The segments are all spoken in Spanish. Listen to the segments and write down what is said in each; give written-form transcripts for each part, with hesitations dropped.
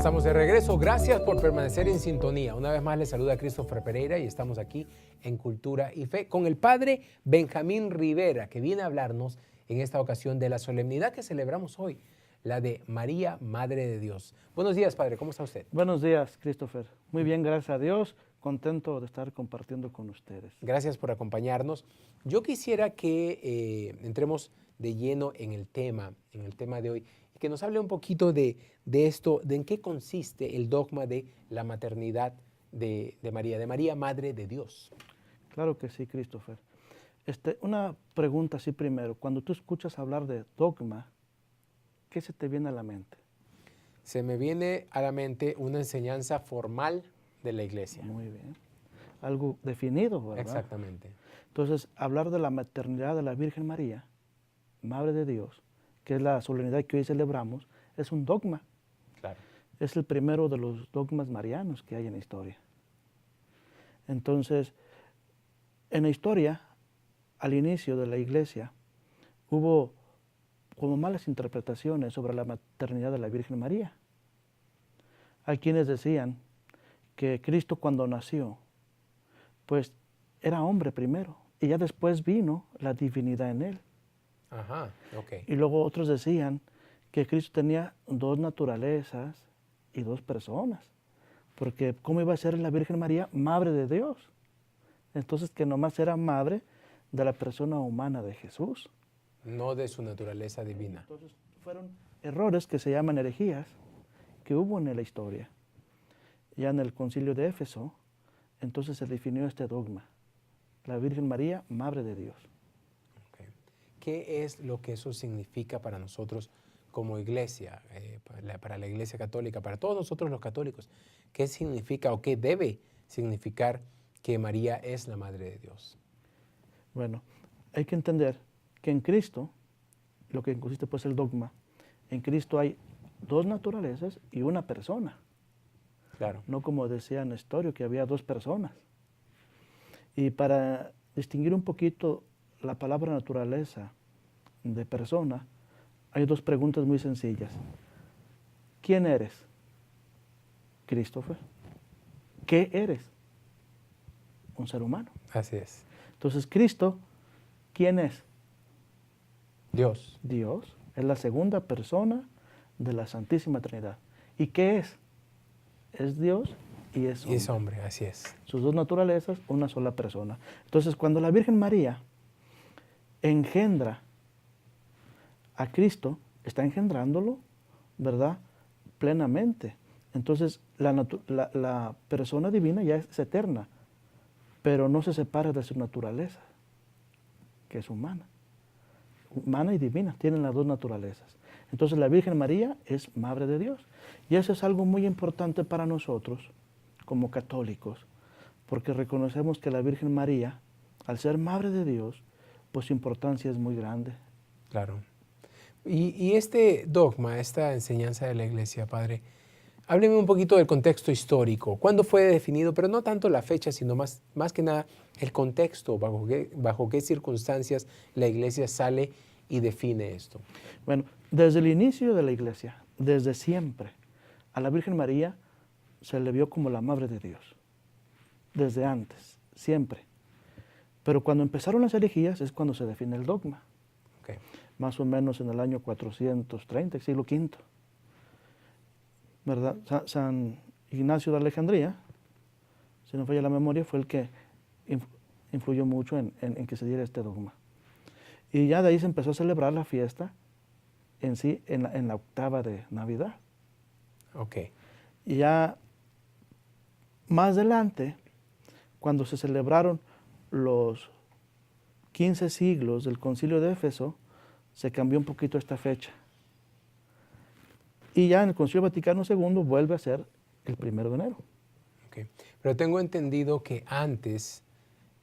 estamos de regreso. Gracias por permanecer en sintonía. Una vez más les saluda Christopher Pereira y estamos aquí en Cultura y Fe con el padre Benjamín Rivera, que viene a hablarnos en esta ocasión de la solemnidad que celebramos hoy, la de María, Madre de Dios. Buenos días, padre. ¿Cómo está usted? Buenos días, Christopher. Muy bien, gracias a Dios. Contento de estar compartiendo con ustedes. Gracias por acompañarnos. Yo quisiera que entremos de lleno en el tema de hoy, y que nos hable un poquito de esto, de en qué consiste el dogma de la maternidad de María, Madre de Dios. Claro que sí, Christopher. Una pregunta así primero. Cuando tú escuchas hablar de dogma, ¿qué se te viene a la mente? Se me viene a la mente una enseñanza formal de la iglesia. Muy bien. Algo definido, ¿verdad? Exactamente. Entonces, hablar de la maternidad de la Virgen María, Madre de Dios, que es la solemnidad que hoy celebramos, es un dogma. Claro. Es el primero de los dogmas marianos que hay en la historia. Entonces, en la historia, al inicio de la iglesia, hubo como malas interpretaciones sobre la maternidad de la Virgen María. Hay quienes decían que Cristo cuando nació, pues era hombre primero, y ya después vino la divinidad en él. Ajá, ok. Y luego otros decían que Cristo tenía dos naturalezas y dos personas, porque ¿cómo iba a ser la Virgen María Madre de Dios? Entonces que nomás era madre de la persona humana de Jesús. No de su naturaleza divina. Entonces fueron errores que se llaman herejías que hubo en la historia. Ya en el concilio de Éfeso, entonces se definió este dogma, la Virgen María, Madre de Dios. Okay. ¿Qué es lo que eso significa para nosotros como iglesia, para la iglesia católica, para todos nosotros los católicos? ¿Qué significa o qué debe significar que María es la Madre de Dios? Bueno, hay que entender que en Cristo, lo que consiste pues el dogma, en Cristo hay dos naturalezas y una persona. Claro. No como decía Nestorio, que había dos personas. Y para distinguir un poquito la palabra naturaleza de persona, hay dos preguntas muy sencillas. ¿Quién eres? Christopher. ¿Qué eres? Un ser humano. Así es. Entonces, Cristo, ¿quién es? Dios. Dios. Es la segunda persona de la Santísima Trinidad. ¿Y qué es? Es Dios y es hombre. Y es hombre, así es. Sus dos naturalezas, una sola persona. Entonces, cuando la Virgen María engendra a Cristo, está engendrándolo, ¿verdad?, plenamente. Entonces, la persona divina ya es eterna, pero no se separa de su naturaleza, que es humana. Humana y divina, tienen las dos naturalezas. Entonces, la Virgen María es Madre de Dios. Y eso es algo muy importante para nosotros, como católicos, porque reconocemos que la Virgen María, al ser Madre de Dios, pues su importancia es muy grande. Claro. Y este dogma, esta enseñanza de la Iglesia, Padre, hábleme un poquito del contexto histórico. ¿Cuándo fue definido? Pero no tanto la fecha, sino más que nada el contexto, bajo qué circunstancias la Iglesia sale y define esto. Bueno, desde el inicio de la Iglesia, desde siempre, a la Virgen María se le vio como la Madre de Dios. Desde antes, siempre. Pero cuando empezaron las herejías es cuando se define el dogma. Okay. Más o menos en el año 430, siglo V. ¿Verdad? San Ignacio de Alejandría, si no falla la memoria, fue el que influyó mucho en que se diera este dogma. Y ya de ahí se empezó a celebrar la fiesta en sí, en la octava de Navidad. Okay. Y ya más adelante, cuando se celebraron los 15 siglos del Concilio de Éfeso, se cambió un poquito esta fecha. Y ya en el Concilio Vaticano II vuelve a ser el 1 de enero. Okay. Pero tengo entendido que antes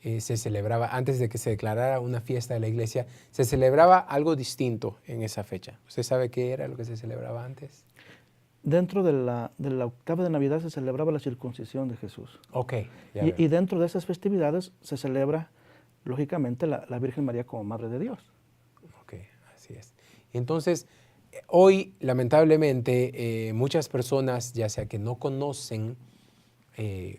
se celebraba, antes de que se declarara una fiesta de la Iglesia, se celebraba algo distinto en esa fecha. ¿Usted sabe qué era lo que se celebraba antes? Dentro de la octava de Navidad se celebraba la circuncisión de Jesús. Ok. Y dentro de esas festividades se celebra, lógicamente, la Virgen María como Madre de Dios. Ok, así es. Entonces, Hoy, lamentablemente, muchas personas, ya sea que no conocen,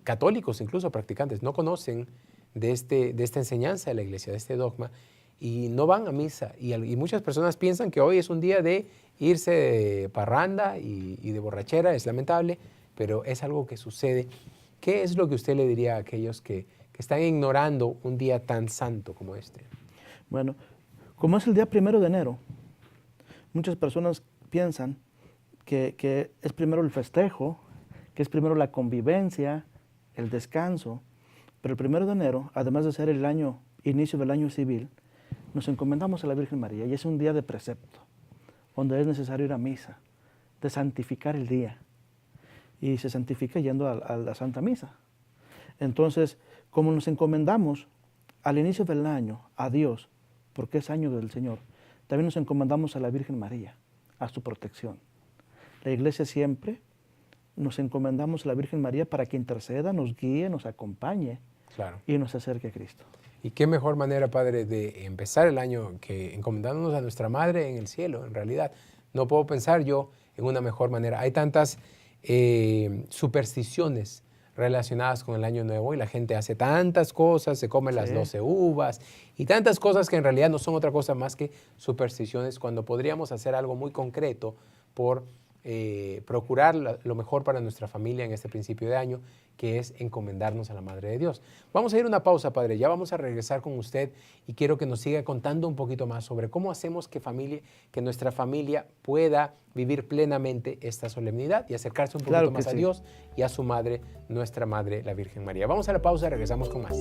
católicos incluso practicantes, no conocen de esta enseñanza de la iglesia, de este dogma, y no van a misa. Y muchas personas piensan que hoy es un día de irse de parranda y de borrachera, es lamentable, pero es algo que sucede. ¿Qué es lo que usted le diría a aquellos que están ignorando un día tan santo como este? Bueno, como es el día 1 de enero, muchas personas piensan que es primero el festejo, que es primero la convivencia, el descanso, pero el 1 de enero, además de ser el inicio del año civil, nos encomendamos a la Virgen María y es un día de precepto, donde es necesario ir a misa, de santificar el día. Y se santifica yendo a la Santa Misa. Entonces, como nos encomendamos al inicio del año a Dios, porque es año del Señor, también nos encomendamos a la Virgen María, a su protección. La Iglesia siempre nos encomendamos a la Virgen María para que interceda, nos guíe, nos acompañe, Claro. Y nos acerque a Cristo. Y qué mejor manera, Padre, de empezar el año que encomendándonos a nuestra Madre en el cielo, en realidad. No puedo pensar yo en una mejor manera. Hay tantas supersticiones relacionadas con el Año Nuevo y la gente hace tantas cosas, se come las 12 uvas y tantas cosas que en realidad no son otra cosa más que supersticiones, cuando podríamos hacer algo muy concreto por procurar lo mejor para nuestra familia en este principio de año, que es encomendarnos a la Madre de Dios. Vamos a ir a una pausa, Padre, ya vamos a regresar con usted y quiero que nos siga contando un poquito más sobre cómo hacemos que nuestra familia pueda vivir plenamente esta solemnidad y acercarse un poquito más a Dios y a su Madre, nuestra Madre, la Virgen María. Vamos a la pausa y regresamos con más.